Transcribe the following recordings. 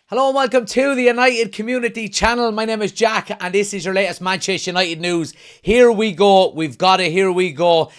Hello and welcome to the United Community Channel. My name is Jack and this is your latest Manchester United news. Here we go. We've got it. Here we go.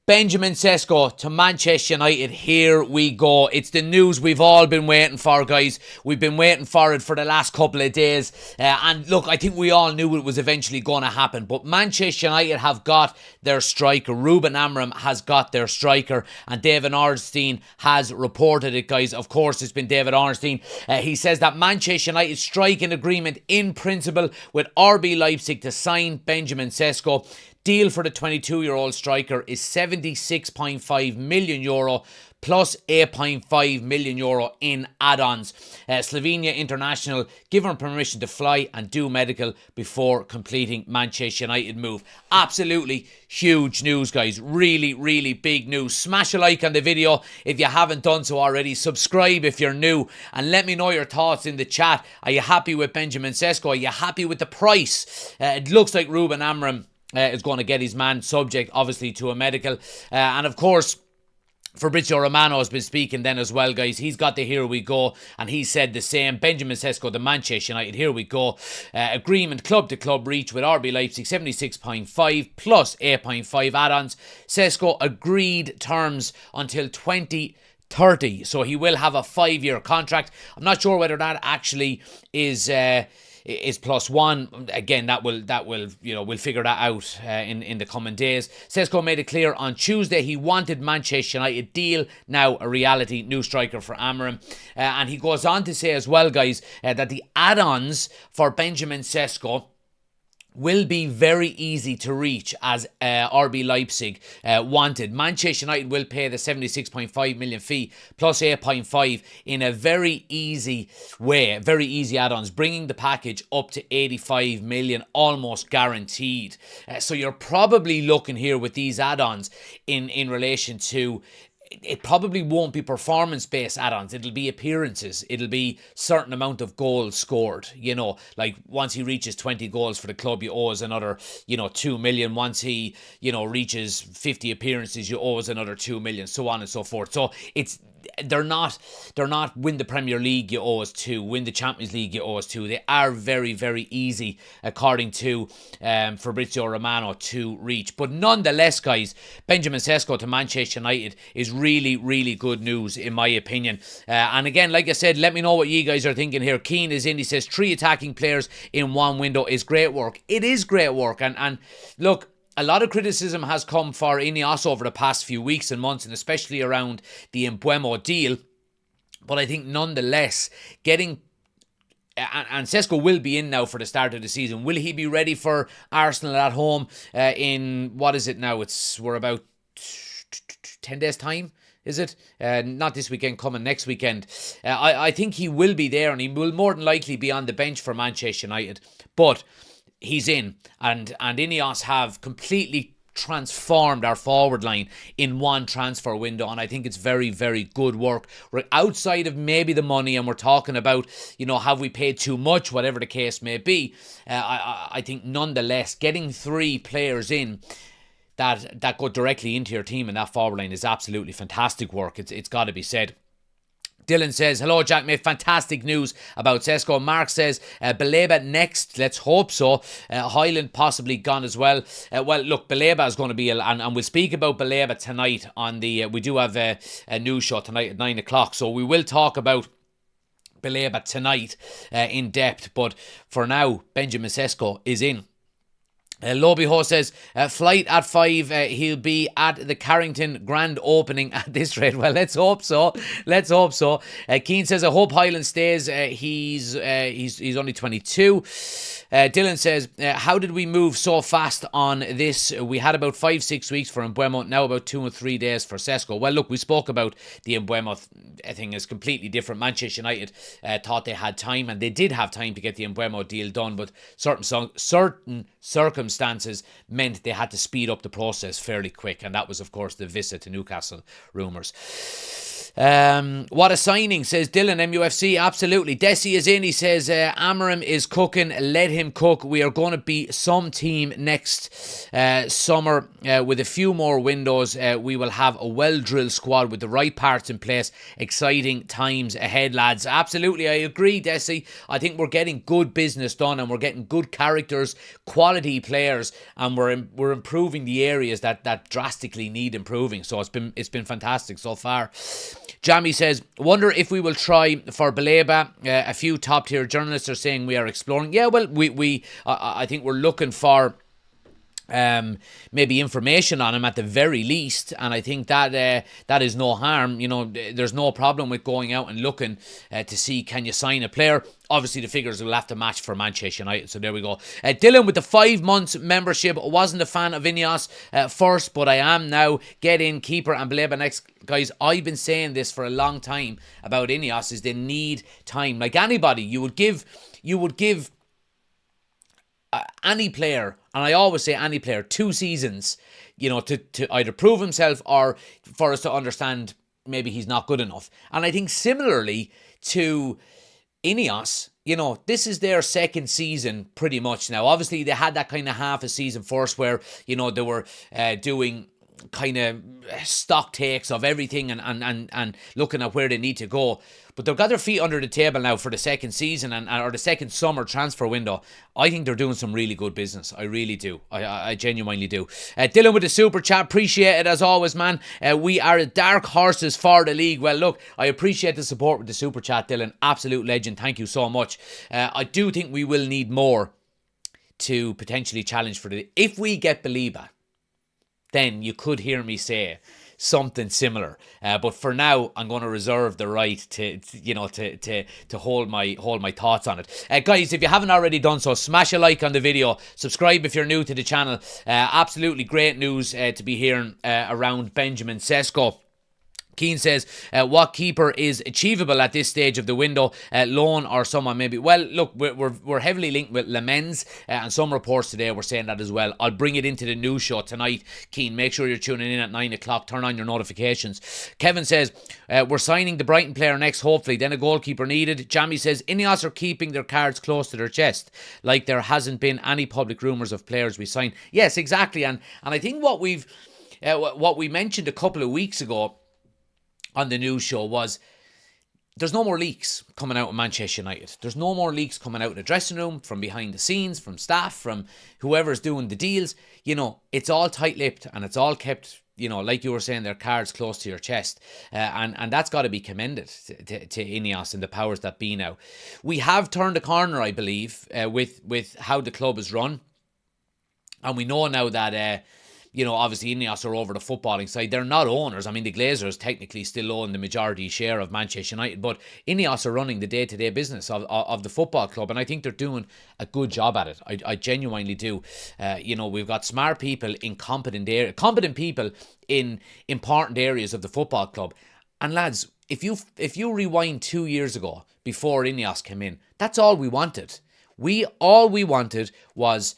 Benjamin Sesko to Manchester United. Here we go. It's the news we've all been waiting for, guys. We've been waiting for it for the last couple of days. And look, I think we all knew it was eventually going to happen. But Manchester United have got their striker. Ruben Amorim has got their striker. And David Ornstein has reported it, guys. Of course, it's been David Ornstein. He says that Manchester United strike an agreement in principle with RB Leipzig to sign Benjamin Sesko. Deal for the 22-year-old striker is €76.5 million plus €8.5 million in add-ons. Slovenia International given permission to fly and do medical before completing Manchester United move. Absolutely huge news, guys. Really, really big news. Smash a like on the video if you haven't done so already. Subscribe if you're new and let me know your thoughts in the chat. Are you happy with Benjamin Sesko? Are you happy with the price? It looks like Ruben Amorim is going to get his man subject, obviously, to a medical. And of course, Fabrizio Romano has been speaking then as well, guys. He's got the here we go, and he said the same. Benjamin Sesko to Manchester United, here we go. Agreement club to club reach with RB Leipzig, 76.5 plus 8.5 add-ons. Sesko agreed terms until 2030, so he will have a 5-year contract. I'm not sure whether that actually is +1. Again, that will we'll figure that out in the coming days. Sesko made it clear on Tuesday he wanted Manchester United deal, now a reality. New striker for Amorim, and he goes on to say as well, guys, that the add-ons for Benjamin Sesko will be very easy to reach, as RB Leipzig wanted. Manchester United will pay the 76.5 million fee plus 8.5 in a very easy way, very easy add-ons, bringing the package up to 85 million, almost guaranteed. So you're probably looking here with these add-ons in relation to, it probably won't be performance-based add-ons. It'll be appearances. It'll be certain amount of goals scored. You know, like once he reaches 20 goals for the club, you owe us another, 2 million. Once he, reaches 50 appearances, you owe us another 2 million, so on and so forth. So they're not win the Premier League, you owe us 2, win the Champions League, you owe us 2. They are very, very easy, according to Fabrizio Romano, to reach. But nonetheless, guys, Benjamin Sesko to Manchester United is really, really good news, in my opinion. And again, like I said, let me know what you guys are thinking here. Keane is in. He says 3 attacking players in one window is great work. It is great work. And look, a lot of criticism has come for Ineos over the past few weeks and months, and especially around the Mbeumo deal. But I think nonetheless, getting... And Sesko will be in now for the start of the season. Will he be ready for Arsenal at home in... What is it now? We're about 10 days' time, is it? Not this weekend, coming next weekend. I think he will be there, and he will more than likely be on the bench for Manchester United. But he's in, and Ineos have completely transformed our forward line in one transfer window, and I think it's very, very good work. We're outside of maybe the money, and we're talking about, have we paid too much, whatever the case may be. I think nonetheless, getting 3 players in that go directly into your team in that forward line is absolutely fantastic work. It's got to be said. Dylan says, hello Jack mate, fantastic news about Sesko. Mark says, Baleba next, let's hope so. Highland possibly gone as well. Well, look, Baleba is going to be, and we'll speak about Baleba tonight on the, we do have a news show tonight at 9 o'clock, so we will talk about Baleba tonight in depth, but for now, Benjamin Sesko is in. Lobby Ho says, flight at 5, he'll be at the Carrington grand opening at this rate. Well, let's hope so. Let's hope so. Keane says, I hope Highland stays. He's only 22. Dylan says, how did we move so fast on this? We had about 5-6 weeks for Mbeumo, now about 2 or 3 days for Sesko. Well, look, we spoke about the Mbeumo thing is completely different. Manchester United thought they had time, and they did have time to get the Mbeumo deal done, but certain circumstances circumstances meant they had to speed up the process fairly quick, and that was, of course, the visit to Newcastle rumours. What a signing, says Dylan, MUFC. Absolutely. Desi is in. He says Amarim is cooking. Let him cook. We are going to be some team next summer with a few more windows. We will have a well-drilled squad with the right parts in place. Exciting times ahead, lads. Absolutely, I agree, Desi. I think we're getting good business done, and we're getting good characters, quality players, and we're improving the areas that drastically need improving. So it's been fantastic so far. Jamie says, wonder if we will try for Baleba. A few top tier journalists are saying we are exploring. Yeah, well, I think we're looking for maybe information on him at the very least, and I think that that is no harm. You know, there's no problem with going out and looking to see, can you sign a player. Obviously the figures will have to match for Manchester United, so there we go. Dylan with the 5 months membership. Wasn't a fan of Ineos first, but I am now. Get in, keeper and Baleba next. Guys, I've been saying this for a long time about Ineos, is they need time. Like anybody, you would give any player, and I always say any player, 2 seasons, you know, to either prove himself or for us to understand maybe he's not good enough. And I think similarly to Ineos, you know, this is their second season pretty much now. Obviously, they had that kind of half a season first where, you know, they were doing kind of stock takes of everything and looking at where they need to go. But they've got their feet under the table now for the second season or the second summer transfer window. I think they're doing some really good business. I really do. I genuinely do. Dylan with the super chat. Appreciate it as always, man. We are dark horses for the league. Well, look, I appreciate the support with the super chat, Dylan. Absolute legend. Thank you so much. I do think we will need more to potentially challenge for the... If we get Baleba, then you could hear me say something similar. But for now, I'm going to reserve the right to hold my thoughts on it. Guys, if you haven't already done so, smash a like on the video. Subscribe if you're new to the channel. Absolutely great news to be hearing around Benjamin Sesko. Keane says, what keeper is achievable at this stage of the window? Loan or someone maybe? Well, look, we're heavily linked with Lemens, and some reports today were saying that as well. I'll bring it into the news show tonight. Keane, make sure you're tuning in at 9 o'clock. Turn on your notifications. Kevin says, we're signing the Brighton player next, hopefully. Then a goalkeeper needed. Jamie says, Ineos are keeping their cards close to their chest, like there hasn't been any public rumours of players we signed. Yes, exactly. And I think what we mentioned a couple of weeks ago on the news show was there's no more leaks coming out of Manchester United. There's no more leaks coming out of the dressing room, from behind the scenes, from staff, from whoever's doing the deals. You know, it's all tight-lipped and it's all kept, you know, like you were saying, their cards close to your chest. And that's got to be commended to Ineos and the powers that be now. We have turned a corner, I believe, with how the club is run. And we know now that... you know, obviously Ineos are over the footballing side. They're not owners. I mean, the Glazers technically still own the majority share of Manchester United, but Ineos are running the day-to-day business of the football club, and I think they're doing a good job at it. I genuinely do. You know, we've got smart people in competent people in important areas of the football club. And lads, if you rewind 2 years ago, before Ineos came in, that's all we wanted. All we wanted was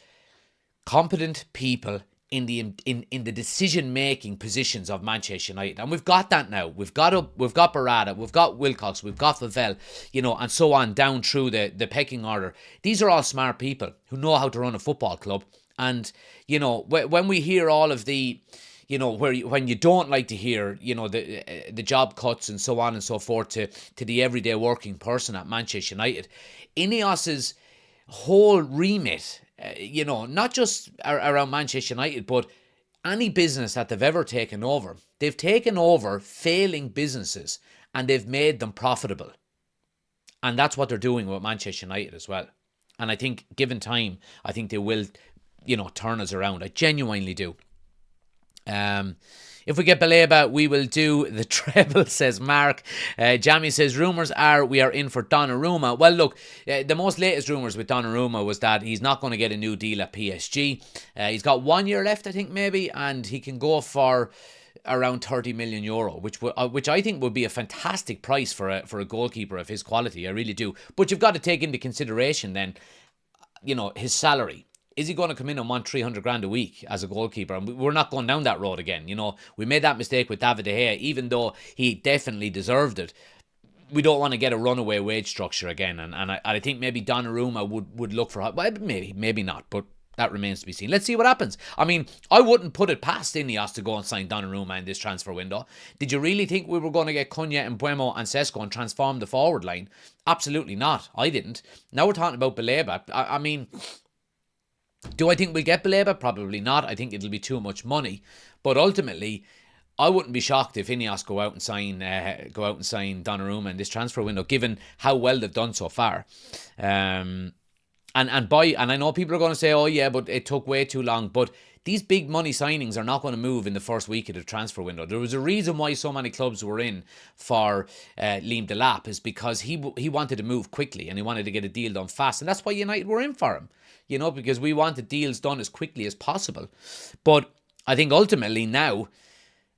competent people in the decision-making positions of Manchester United. And we've got that now. We've got Barada, we've got Wilcox, we've got Favell, you know, and so on down through the pecking order. These are all smart people who know how to run a football club. And, you know, when we hear all of the, you know, when you don't like to hear, you know, the job cuts and so on and so forth to the everyday working person at Manchester United, Ineos's whole remit, you know, not just around Manchester United, but any business that they've ever taken over. They've taken over failing businesses and they've made them profitable. And that's what they're doing with Manchester United as well. And I think, given time, I think they will, you know, turn us around. I genuinely do. If we get Baleba, we will do the treble, says Mark. Jamie says, rumours are we are in for Donnarumma. Well, look, the most latest rumours with Donnarumma was that he's not going to get a new deal at PSG. He's got 1 year left, I think, maybe, and he can go for around €30 million, which I think would be a fantastic price for a goalkeeper of his quality. I really do. But you've got to take into consideration then, you know, his salary. is he going to come in and want 300 grand a week as a goalkeeper? And we're not going down that road again. You know, we made that mistake with David De Gea, even though he definitely deserved it. We don't want to get a runaway wage structure again. And I think maybe Donnarumma would look for, well, maybe not, but that remains to be seen. Let's see what happens. I mean, I wouldn't put it past Ineos to go and sign Donnarumma in this transfer window. Did you really think we were going to get Cunha and Buemo and Sesko and transform the forward line? Absolutely not. I didn't. Now we're talking about Baleba. I mean, do I think we'll get Baleba? Probably not. I think it'll be too much money. But ultimately, I wouldn't be shocked if Ineos go out and sign Donnarumma in this transfer window, given how well they've done so far. And I know people are going to say, oh yeah, but it took way too long. But these big money signings are not going to move in the first week of the transfer window. There was a reason why so many clubs were in for Liam Delap, is because he wanted to move quickly and he wanted to get a deal done fast. And that's why United were in for him, you know, because we wanted deals done as quickly as possible. But I think ultimately now,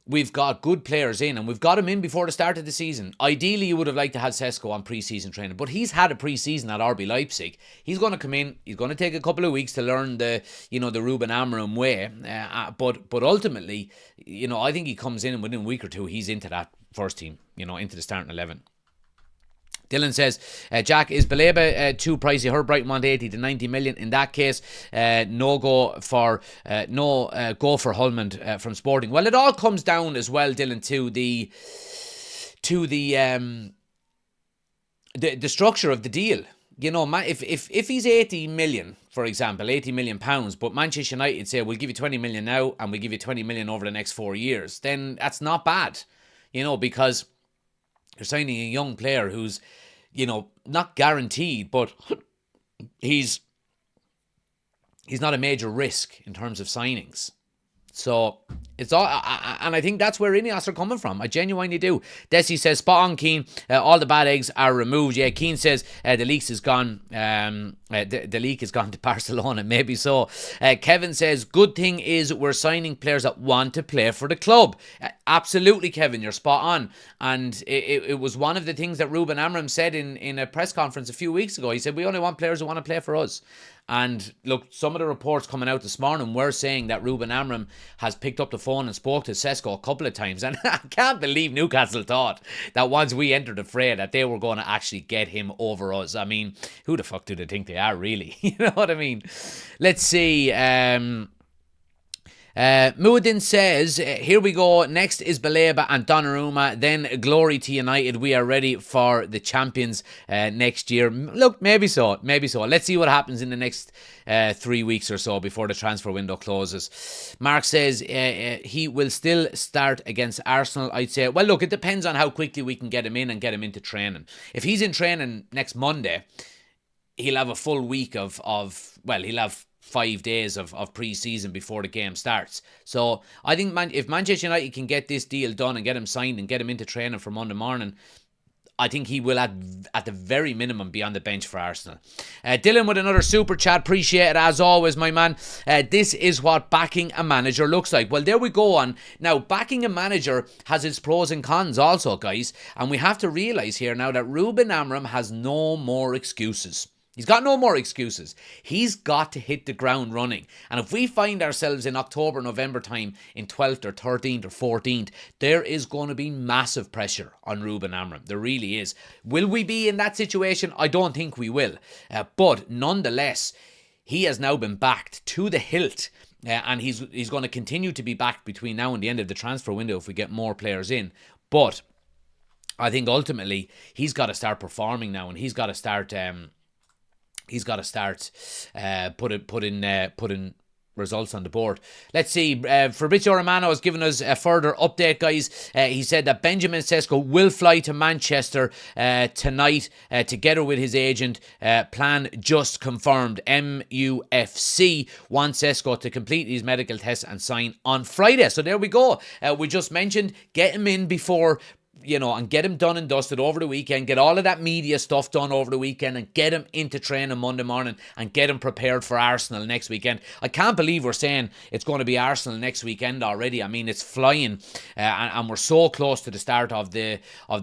we've got good players in, and we've got him in before the start of the season. Ideally, you would have liked to have Sesko on pre-season training, but he's had a pre-season at RB Leipzig. He's going to come in. He's going to take a couple of weeks to learn the Ruben Amorim way. But ultimately, you know, I think he comes in and within a week or two, he's into that first team, you know, into the starting 11. Dylan says, Jack, is Baleba too pricey? Her Brighton want 80 to 90 million. In that case, go for Holland from Sporting. Well, it all comes down as well, Dylan, to the structure of the deal. You know, if he's 80 million, for example, 80 million pounds, but Manchester United say, we'll give you 20 million now and we'll give you 20 million over the next 4 years, then that's not bad, you know, because you're signing a young player who's, you know, not guaranteed, but he's not a major risk in terms of signings. So it's all, and I think that's where Ineos are coming from. I genuinely do. Desi says, spot on, Keane. All the bad eggs are removed. Yeah, Keane says the leak is gone. The leak has gone to Barcelona. Maybe so. Kevin says, good thing is we're signing players that want to play for the club. Absolutely, Kevin, you're spot on. And it was one of the things that Ruben Amorim said in a press conference a few weeks ago. He said, we only want players who want to play for us. And look, some of the reports coming out this morning were saying that Ruben Amorim has picked up the phone and spoke to Sesko a couple of times. And I can't believe Newcastle thought that once we entered the fray that they were going to actually get him over us. I mean, who the fuck do they think they are, really? You know what I mean? Let's see. Muadin says, here we go. Next is Baleba and Donnarumma. Then glory to United. We are ready for the champions next year. Look, maybe so. Let's see what happens in the next 3 weeks or so before the transfer window closes. Mark says he will still start against Arsenal, I'd say. Well, look, it depends on how quickly we can get him in and get him into training. If he's in training next Monday, he'll have a full week he'll have 5 days of pre-season before the game starts. So I think if Manchester United can get this deal done and get him signed and get him into training for Monday morning, I think he will at the very minimum be on the bench for Arsenal. Dylan with another super chat. Appreciate it as always, my man. This is what backing a manager looks like. Well, there we go on. Now, backing a manager has its pros and cons also, guys. And we have to realise here now that Ruben Amorim has no more excuses. He's got no more excuses. He's got to hit the ground running. And if we find ourselves in October, November time in 12th or 13th or 14th, there is going to be massive pressure on Ruben Amorim. There really is. Will we be in that situation? I don't think we will. But nonetheless, he has now been backed to the hilt. And he's going to continue to be backed between now and the end of the transfer window if we get more players in. But I think ultimately he's got to start performing now, and he's got to start putting results on the board. Let's see. Fabrizio Romano has given us a further update, guys. He said that Benjamin Sesko will fly to Manchester tonight together with his agent. Plan just confirmed. MUFC wants Sesko to complete his medical tests and sign on Friday. So there we go. We just mentioned get him in before, and get him done and dusted over the weekend, get all of that media stuff done over the weekend and get him into training Monday morning and get him prepared for Arsenal next weekend. I can't believe we're saying it's going to be Arsenal next weekend already. I mean, it's flying and we're so close to the start of the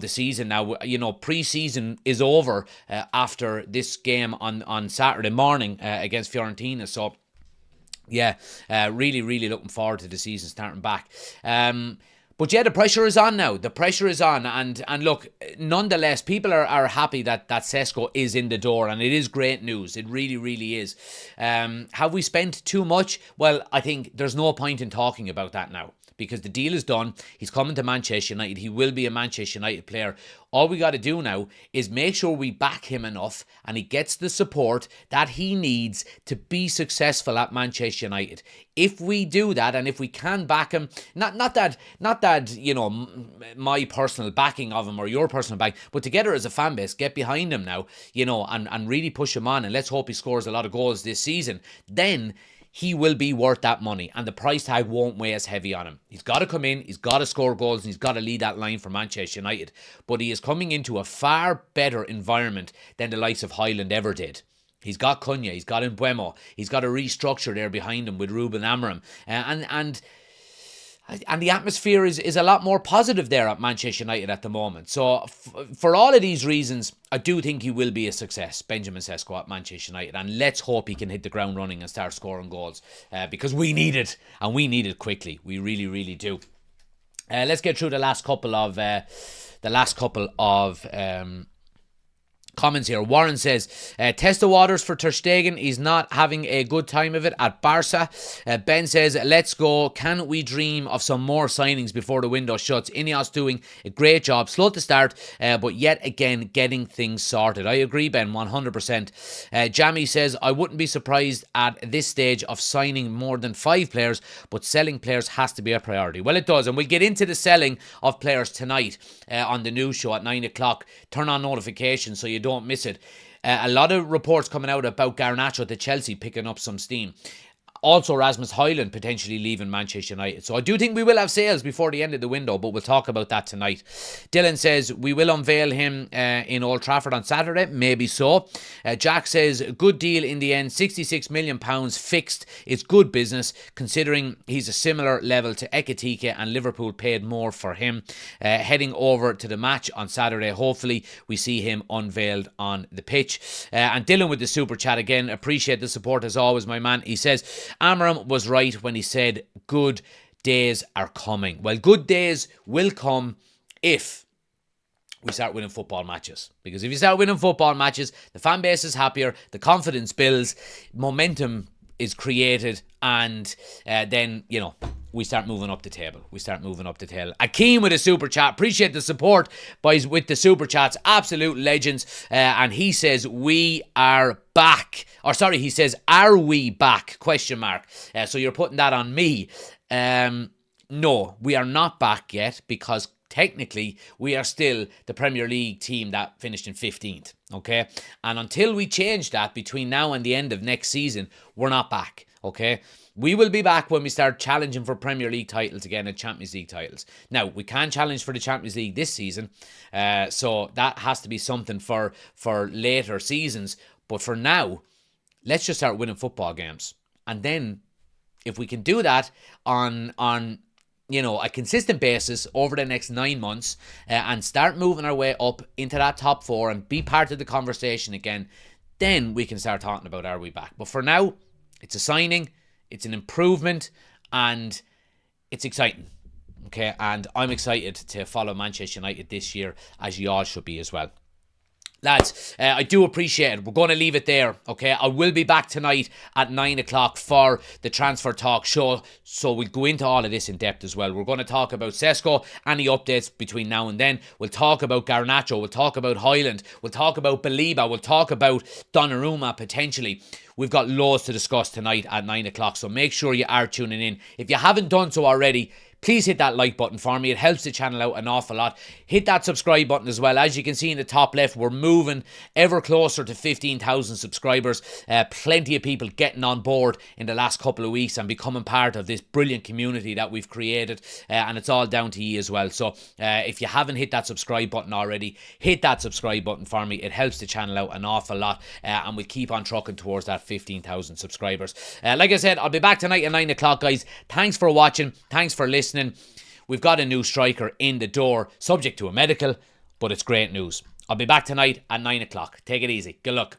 season now. Pre-season is over after this game on Saturday morning against Fiorentina. So Yeah, really, really looking forward to the season starting back. But yeah, the pressure is on now. The pressure is on, and look, nonetheless, people are happy that Sesko is in the door, and it is great news. It really, really is. Have we spent too much? Well, I think there's no point in talking about that now, because the deal is done. He's coming to Manchester United. He will be a Manchester United player. All we got to do now is make sure we back him enough and he gets the support that he needs to be successful at Manchester United. If we do that, and if we can back him, not that you know, my personal backing of him or your personal back, but together as a fan base, get behind him now, you know, and really push him on, and let's hope he scores a lot of goals this season. Then he will be worth that money, and the price tag won't weigh as heavy on him. He's got to come in, he's got to score goals, and he's got to lead that line for Manchester United. But he is coming into a far better environment than the likes of Highland ever did. He's got Cunha, he's got Mbuemo, he's got a restructure there behind him with Ruben Amorim, and the atmosphere is a lot more positive there at Manchester United at the moment. So for all of these reasons, I do think he will be a success, Benjamin Sesko at Manchester United. And let's hope he can hit the ground running and start scoring goals, because we need it, and we need it quickly. We really, really do. Let's get through the last couple of comments here. Warren says, test the waters for Ter Stegen. He's not having a good time of it at Barca. Ben says, let's go. Can we dream of some more signings before the window shuts? Ineos doing a great job. Slow to start, but yet again getting things sorted. I agree, Ben, 100%. Jamie says, I wouldn't be surprised at this stage of signing more than 5 players, but selling players has to be a priority. Well, it does, and we'll get into the selling of players tonight on the news show at 9 o'clock. Turn on notifications so you don't miss it. A lot of reports coming out about Garnacho to Chelsea picking up some steam. Also, Rasmus Højlund potentially leaving Manchester United. So I do think we will have sales before the end of the window, but we'll talk about that tonight. Dylan says, we will unveil him in Old Trafford on Saturday. Maybe so. Jack says, good deal in the end. £66 million fixed. It's good business, considering he's a similar level to Ekitike, and Liverpool paid more for him. Heading over to the match on Saturday. Hopefully, we see him unveiled on the pitch. And Dylan with the super chat again. Appreciate the support as always, my man. He says, Amorim was right when he said good days are coming. Well, good days will come if we start winning football matches. Because if you start winning football matches, the fan base is happier, the confidence builds, momentum is created, and then, you know, we start moving up the table. Akeem with a super chat. Appreciate the support, boys, with the super chats. Absolute legends. And he says, we are back. Or sorry, he says, are we back? Question mark. So you're putting that on me. No, we are not back yet, because technically we are still the Premier League team that finished in 15th. Okay? And until we change that between now and the end of next season, we're not back. Okay? We will be back when we start challenging for Premier League titles again and Champions League titles. Now, we can challenge for the Champions League this season, so that has to be something for later seasons. But for now, let's just start winning football games. And then, if we can do that on you know, a consistent basis over the next 9 months, and start moving our way up into that top 4 and be part of the conversation again, then we can start talking about, are we back? But for now, it's a signing, it's an improvement, and it's exciting. Okay, and I'm excited to follow Manchester United this year, as you all should be as well. Lads, I do appreciate it. We're going to leave it there, okay? I will be back tonight at 9 o'clock for the Transfer Talk show, so we'll go into all of this in depth as well. We're going to talk about Sesko, any updates between now and then. We'll talk about Garnacho, we'll talk about Højlund, we'll talk about Baliba, we'll talk about Donnarumma potentially. We've got loads to discuss tonight at 9 o'clock, so make sure you are tuning in. If you haven't done so already, please hit that like button for me. It helps the channel out an awful lot. Hit that subscribe button as well. As you can see in the top left, we're moving ever closer to 15,000 subscribers. Plenty of people getting on board in the last couple of weeks and becoming part of this brilliant community that we've created. And it's all down to you as well. So if you haven't hit that subscribe button already, hit that subscribe button for me. It helps the channel out an awful lot. And we'll keep on trucking towards that 15,000 subscribers. Like I said, I'll be back tonight at 9 o'clock, guys. Thanks for watching. Thanks for listening. We've got a new striker in the door, subject to a medical, but it's great news. I'll be back tonight at 9 o'clock. Take it easy. Good luck.